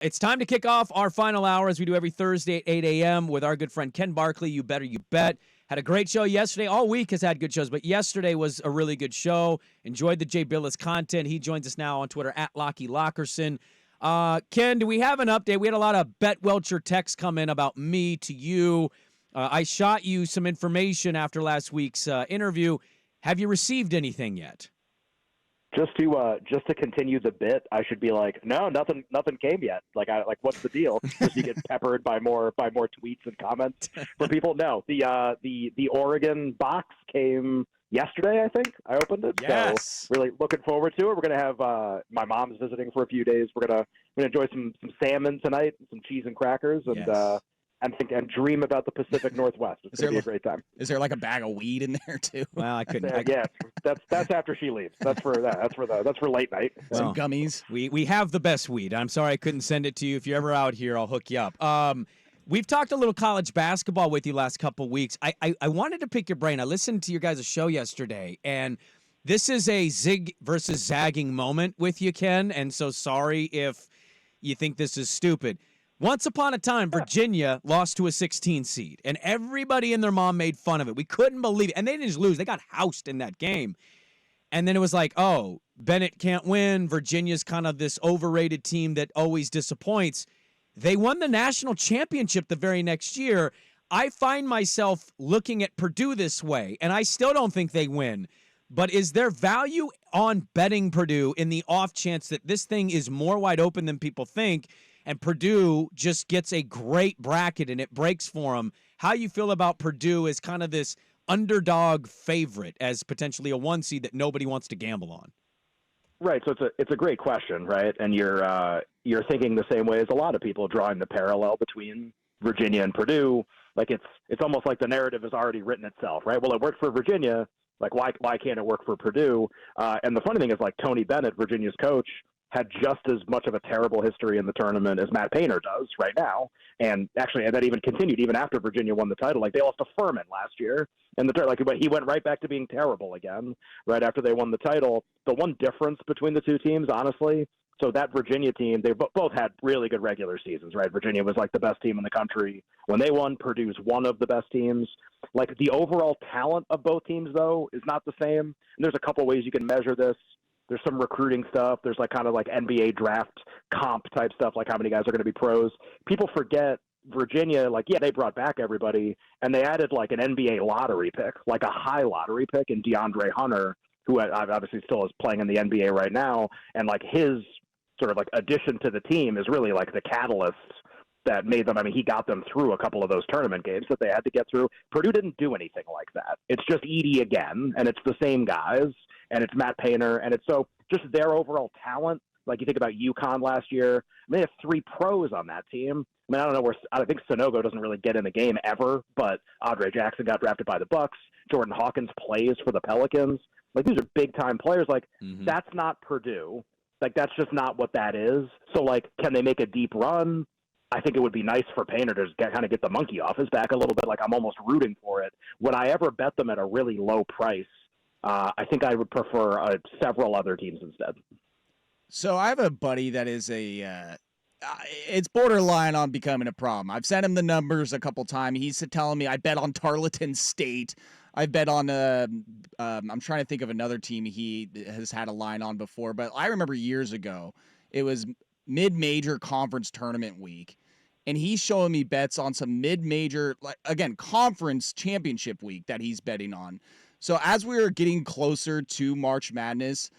It's time to kick off our final hour as we do every Thursday at 8 a.m. with our good friend Ken Barkley. You Better You Bet. Had a great show yesterday. All week has had good shows, but yesterday was a really good show. Enjoyed the Jay Billis content. He joins us now on Twitter at Lockie Lockerson. Ken, do we have an update? We had a lot of Bet Welcher texts come in about me to you. I shot you some information after last week's interview. Have you received anything yet? Just to continue the bit, I should be like, no, nothing came yet. Like, what's the deal? Just you get peppered by more tweets and comments from people. No, the Oregon box came yesterday. I think I opened it. Yes. So really looking forward to it. We're gonna have my mom's visiting for a few days. We're gonna enjoy some salmon tonight, some cheese and crackers, and Yes. and dream about the Pacific Northwest. It's gonna be a great time. Is there like a bag of weed in there too? Well, I couldn't. Yeah, that's after she leaves. That's for late night. Some gummies. We have the best weed. I'm sorry I couldn't send it to you. If you're ever out here, I'll hook you up. We've talked a little college basketball with you last couple of weeks. I wanted to pick your brain. I listened to your guys' show yesterday, and this is a zig versus zagging moment with you, Ken, and so sorry if you think this is stupid. Once upon a time, Virginia lost to a 16 seed, and everybody and their mom made fun of it. We couldn't believe it, and they didn't just lose. They got housed in that game. And then it was like, oh, Bennett can't win. Virginia's kind of this overrated team that always disappoints. They won the national championship the very next year. I find myself looking at Purdue this way, and I still don't think they win. But is there value on betting Purdue in the off chance that this thing is more wide open than people think, and Purdue just gets a great bracket and it breaks for them? How you feel about Purdue as kind of this underdog favorite as potentially a 1 seed that nobody wants to gamble on? Right. So it's a great question, right? And you're thinking the same way as a lot of people, drawing the parallel between Virginia and Purdue. Like it's almost like the narrative has already written itself, right? Well, it worked for Virginia. Like why can't it work for Purdue? And the funny thing is, like, Tony Bennett, Virginia's coach, had just as much of a terrible history in the tournament as Matt Painter does right now. And actually, that even continued even after Virginia won the title. Like, they lost to Furman last year. And he went right back to being terrible again right after they won the title. The one difference between the two teams, honestly, so that Virginia team, they both had really good regular seasons, right? Virginia was like the best team in the country. When they won, Purdue's one of the best teams. Like, the overall talent of both teams, though, is not the same. And there's a couple ways you can measure this. There's some recruiting stuff. There's like kind of like NBA draft comp type stuff, like how many guys are going to be pros. People forget Virginia, like, yeah, they brought back everybody, and they added like an NBA lottery pick, like a high lottery pick in DeAndre Hunter, who obviously still is playing in the NBA right now. And like his sort of like addition to the team is really like the catalyst that made them. I mean, he got them through a couple of those tournament games that they had to get through. Purdue didn't do anything like that. It's just Edey again, and it's the same guys, and it's Matt Painter, and it's so just their overall talent. Like, you think about UConn last year. I mean, they have 3 pros on that team. I mean, I don't know I think Sonogo doesn't really get in the game ever, but Audrey Jackson got drafted by the Bucks. Jordan Hawkins plays for the Pelicans. Like, these are big time players. Like, That's not Purdue. Like, that's just not what that is. So, like, can they make a deep run? I think it would be nice for Painter to kind of get the monkey off his back a little bit. Like, I'm almost rooting for it. Would I ever bet them at a really low price? I think I would prefer several other teams instead. So I have a buddy that is it's borderline on becoming a problem. I've sent him the numbers a couple times. He's telling me I bet on Tarleton State. I bet on I'm trying to think of another team he has had a line on before, but I remember years ago it was mid-major conference tournament week, and he's showing me bets on some mid-major, like, again, conference championship week that he's betting on. So as we are getting closer to March Madness,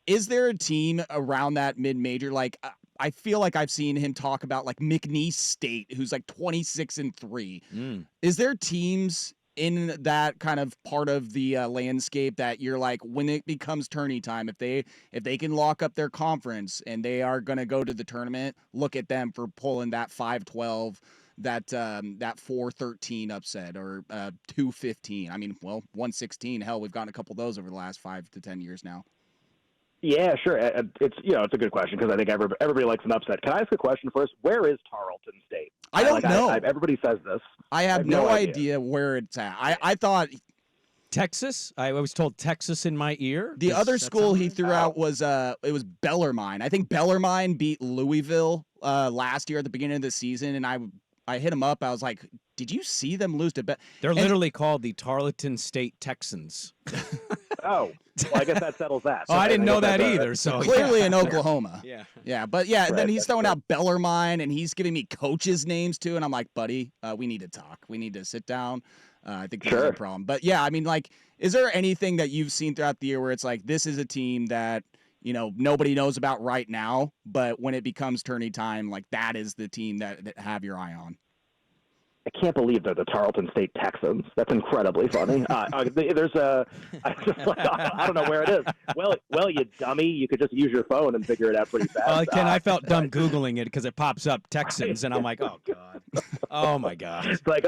is there a team around that mid-major? Like, I feel like I've seen him talk about like McNeese State, who's like 26-3. Is there teams in that kind of part of the landscape that you're like, when it becomes tourney time, if they can lock up their conference and they are going to go to the tournament, look at them for pulling that 5-12, that 4-13 upset, or 2-15. I mean, well, 1-16. Hell, we've gotten a couple of those over the last 5 to 10 years now. Yeah, sure. It's a good question because I think everybody likes an upset. Can I ask a question first? Where is Tarleton State? I don't know. Everybody says this. I have no idea where it's at. I thought Texas? I was told Texas in my ear. The Does other that school sound he right? threw out was it was Bellarmine. I think Bellarmine beat Louisville last year at the beginning of the season, and I hit him up. I was like, "Did you see them lose to They're and- literally called the Tarleton State Texans. Oh, well, I guess that settles that. Oh, I didn't know that that's either. So clearly yeah. in Oklahoma." Yeah. Yeah, but yeah, then Right, he's that's throwing true. out Bellarmine, and he's giving me coaches' names too, and I'm like, buddy, we need to talk. We need to sit down. I think this is a Sure. problem. But yeah, I mean, like, is there anything that you've seen throughout the year where it's like, this is a team that, nobody knows about right now, but when it becomes tourney time, like, that is the team that have your eye on? I can't believe they're the Tarleton State Texans. That's incredibly funny. There's I don't know where it is. Well, you dummy, you could just use your phone and figure it out pretty fast. Well, Ken, I felt dumb Googling it because it pops up Texans, and I'm like, oh, God. Oh, my God. It's like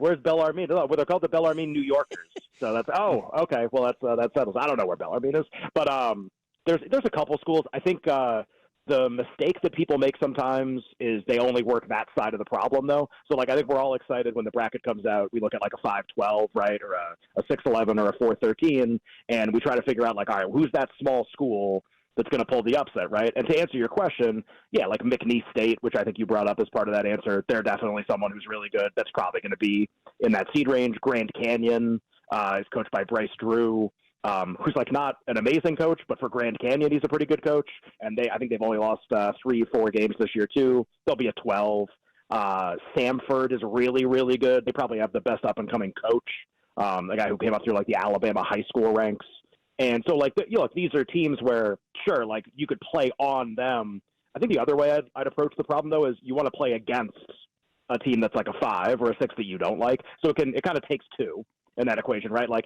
where's Bellarmine? Oh, well, they're called the Bellarmine New Yorkers. So that's okay. Well, that settles. I don't know where Bellarmine is, but there's a couple schools. I think the mistake that people make sometimes is they only work that side of the problem, though. So, I think we're all excited when the bracket comes out. We look at a 5-12, right, or a 6-11 or a 4-13, and we try to figure out, all right, who's that small school that's going to pull the upset, right? And to answer your question, yeah, McNeese State, which I think you brought up as part of that answer, they're definitely someone who's really good. That's probably going to be in that seed range. Grand Canyon is coached by Bryce Drew. Who's not an amazing coach, but for Grand Canyon, he's a pretty good coach. And I think they've only lost 3-4 games this year too. They'll be a 12. Samford is really, really good. They probably have the best up and coming coach, the guy who came up through the Alabama high school ranks. And so these are teams where sure, you could play on them. I think the other way I'd approach the problem though is you want to play against a team that's a 5 or a 6 that you don't like. So it kind of takes two in that equation, right? Like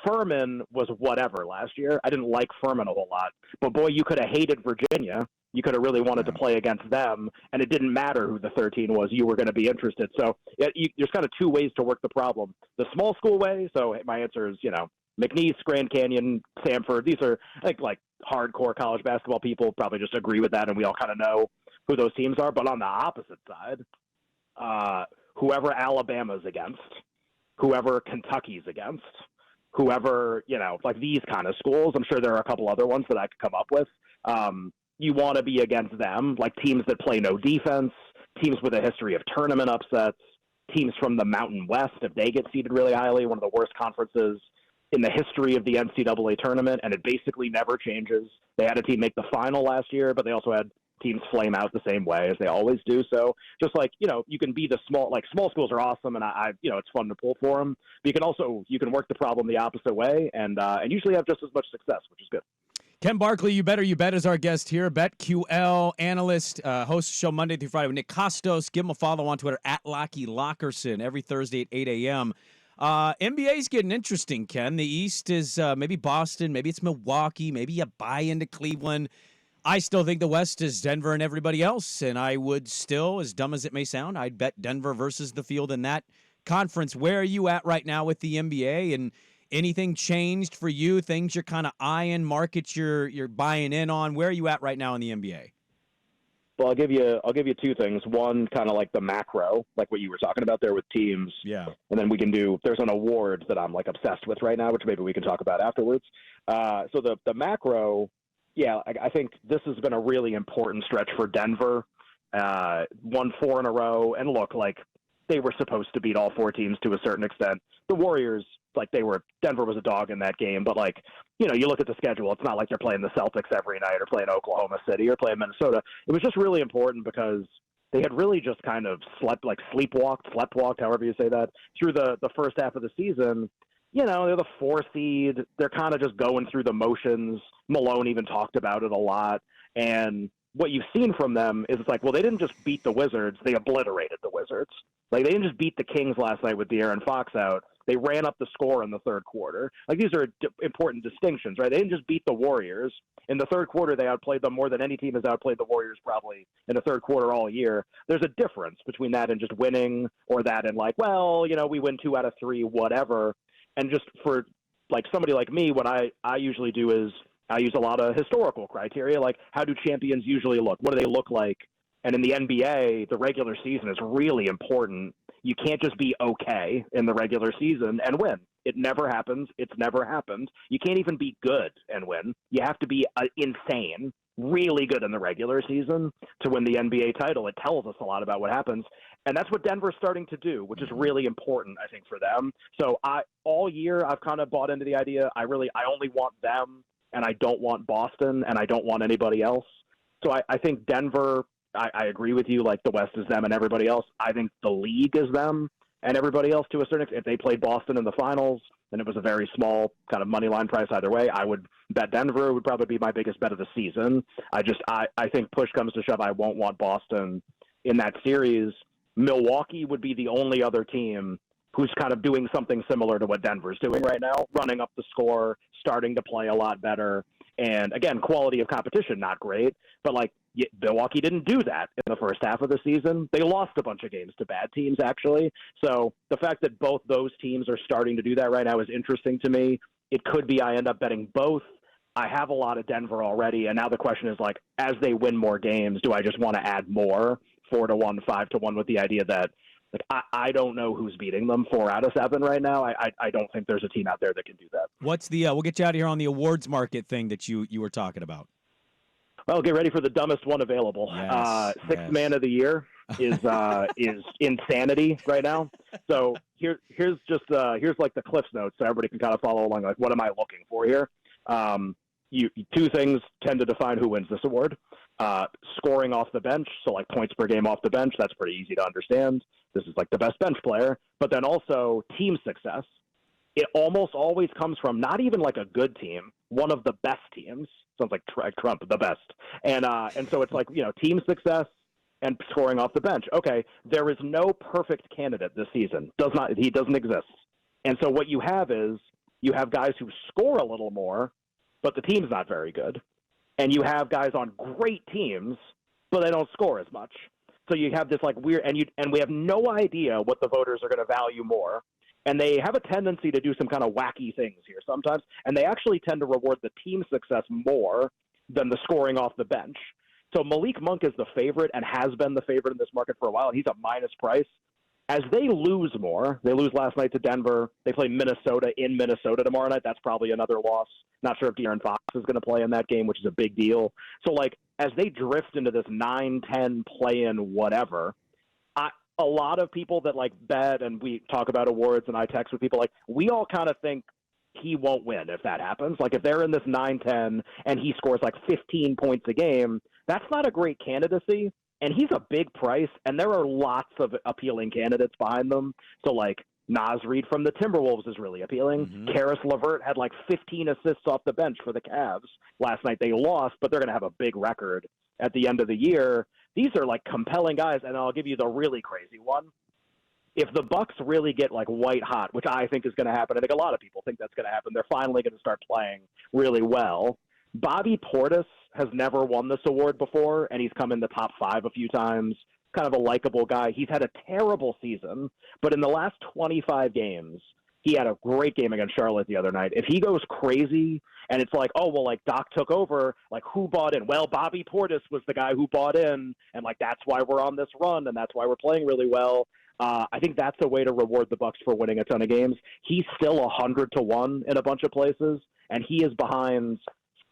Furman was whatever last year. I didn't like Furman a whole lot, but boy, you could have hated Virginia. You could have really wanted to play against them, and it didn't matter who the 13 was. You were going to be interested. So there's kind of two ways to work the problem. The small school way. So my answer is, McNeese, Grand Canyon, Samford. These are I think hardcore college basketball people probably just agree with that, and we all kind of know who those teams are. But on the opposite side, whoever Alabama's against, whoever Kentucky's against, whoever, these kind of schools. I'm sure there are a couple other ones that I could come up with. You want to be against them, teams that play no defense, teams with a history of tournament upsets, teams from the Mountain West, if they get seeded really highly, one of the worst conferences in the history of the NCAA tournament, and it basically never changes. They had a team make the final last year, but they also had teams flame out the same way as they always do. So just you can be the small schools are awesome, and I it's fun to pull for them. But you can work the problem the opposite way, and usually have just as much success, which is good. Ken Barkley, You Better You Bet is our guest here. BetQL analyst, hosts the show Monday through Friday with Nick Costos. Give him a follow on Twitter at Lockie Lockerson every Thursday at 8 a.m. NBA's getting interesting, Ken. The East is maybe Boston, maybe it's Milwaukee, maybe you buy into Cleveland. I still think the West is Denver and everybody else, and I would still, as dumb as it may sound, I'd bet Denver versus the field in that conference. Where are you at right now with the NBA, and anything changed for you, things you're kind of eyeing, markets you're buying in on? Where are you at right now in the NBA? Well, I'll give you two things. One, kind of the macro, like what you were talking about there with teams. Yeah. And then there's an award that I'm obsessed with right now, which maybe we can talk about afterwards. So the macro, yeah, I think this has been a really important stretch for Denver. Won 4 in a row, and look, they were supposed to beat all 4 teams to a certain extent. The Warriors, Denver was a dog in that game, but you look at the schedule, it's not like they're playing the Celtics every night or playing Oklahoma City or playing Minnesota. It was just really important because they had really just kind of sleptwalked, however you say that, through the first half of the season. They're the 4 seed. They're kind of just going through the motions. Malone even talked about it a lot. And what you've seen from them is they didn't just beat the Wizards, they obliterated the Wizards. They didn't just beat the Kings last night with De'Aaron Fox out. They ran up the score in the third quarter. These are important distinctions, right? They didn't just beat the Warriors. In the third quarter, they outplayed them more than any team has outplayed the Warriors probably in the third quarter all year. There's a difference between that and just winning, or that and we win 2 out of 3, whatever. And just for somebody like me, what I usually do is I use a lot of historical criteria, how do champions usually look? What do they look like? And in the NBA, the regular season is really important. You can't just be okay in the regular season and win. It never happens. It's never happened. You can't even be good and win. You have to be insane, really good in the regular season to win the NBA title. It tells us a lot about what happens. And that's what Denver's starting to do, which is really important, I think, for them. So all year I've kind of bought into the idea. I only want them, and I don't want Boston, and I don't want anybody else. So I think Denver, I agree with you, like the West is them and everybody else. I think the league is them and everybody else to a certain extent. If they played Boston in the finals, then it was a very small kind of money line price either way. I would bet Denver would probably be my biggest bet of the season. I think push comes to shove, I won't want Boston in that series. Milwaukee would be the only other team who's kind of doing something similar to what Denver's doing right now, running up the score, starting to play a lot better. And again, quality of competition, not great, but like Milwaukee didn't do that in the first half of the season. They lost a bunch of games to bad teams, actually. So the fact that both those teams are starting to do that right now is interesting to me. It could be I end up betting both. I have a lot of Denver already, and now the question is, like, as they win more games, do I just want to add more, 4-1, 5-1, with the idea that, like, I don't know who's beating them 4 out of 7 right now. I don't think there's a team out there that can do that. What's the we'll get you out of here on the awards market thing that you were talking about. Well, get ready for the dumbest one available. Sixth man of the year is insanity right now. So here's like the Cliffs notes, so everybody can kind of follow along. Like, what am I looking for here? Two things tend to define who wins this award. Scoring off the bench, so like points per game off the bench, that's pretty easy to understand. This is like the best bench player. But then also team success. It almost always comes from not even like a good team, one of the best teams. Sounds like Trump, the best. And so it's like, team success and scoring off the bench. Okay, there is no perfect candidate this season. He doesn't exist. And so what you have is you have guys who score a little more, but the team's not very good. And you have guys on great teams, but they don't score as much. So you have this like weird, and we have no idea what the voters are going to value more. And they have a tendency to do some kind of wacky things here sometimes, and they actually tend to reward the team success more than the scoring off the bench. So Malik Monk is the favorite and has been the favorite in this market for a while, and he's a minus price. As they lose more, they lose last night to Denver. They play Minnesota in Minnesota tomorrow night. That's probably another loss. Not sure if De'Aaron Fox is going to play in that game, which is a big deal. So, like, as they drift into this 9-10 play-in whatever, a lot of people that, like, bet and we talk about awards and I text with people, like, we all kind of think he won't win if that happens. Like, if they're in this 9-10 and he scores, like, 15 points a game, that's not a great candidacy. And he's a big price, and there are lots of appealing candidates behind them. So, like, Naz Reid from the Timberwolves is really appealing. Mm-hmm. Karis LeVert had, like, 15 assists off the bench for the Cavs. Last night they lost, but they're going to have a big record at the end of the year. These are, like, compelling guys, and I'll give you the really crazy one. If the Bucks really get, like, white hot, which I think is going to happen, I think a lot of people think that's going to happen, they're finally going to start playing really well. Bobby Portis has never won this award before, and he's come in the top 5 a few times. Kind of a likable guy. He's had a terrible season, but in the last 25 games, he had a great game against Charlotte the other night. If he goes crazy and it's like, oh, well, like Doc took over, like who bought in? Well, Bobby Portis was the guy who bought in, and like that's why we're on this run, and that's why we're playing really well. I think that's a way to reward the Bucks for winning a ton of games. He's still 100-1 in a bunch of places, and he is behind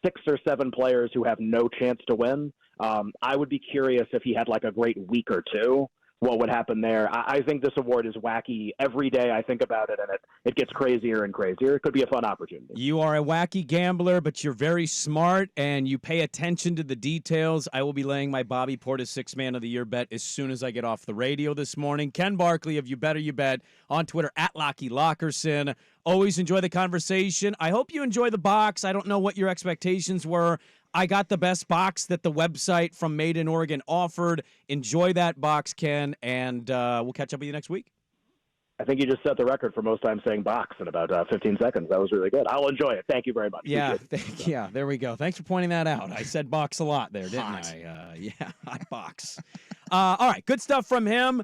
6 or 7 players who have no chance to win. I would be curious if he had like a great week or two, what would happen there. I think this award is wacky. Every day I think about it, and it gets crazier and crazier. It could be a fun opportunity. You are a wacky gambler, but you're very smart, and you pay attention to the details. I will be laying my Bobby Portis 6 Man of the Year bet as soon as I get off the radio this morning. Ken Barkley of You Better You Bet on Twitter, @LockyLockerson. Always enjoy the conversation. I hope you enjoy the box. I don't know what your expectations were. I got the best box that the website from Made in Oregon offered. Enjoy that box, Ken, and we'll catch up with you next week. I think you just set the record for most times saying box in about 15 seconds. That was really good. I'll enjoy it. Thank you very much. Yeah, there we go. Thanks for pointing that out. I said box a lot there, didn't I? Yeah, hot box. All right, good stuff from him.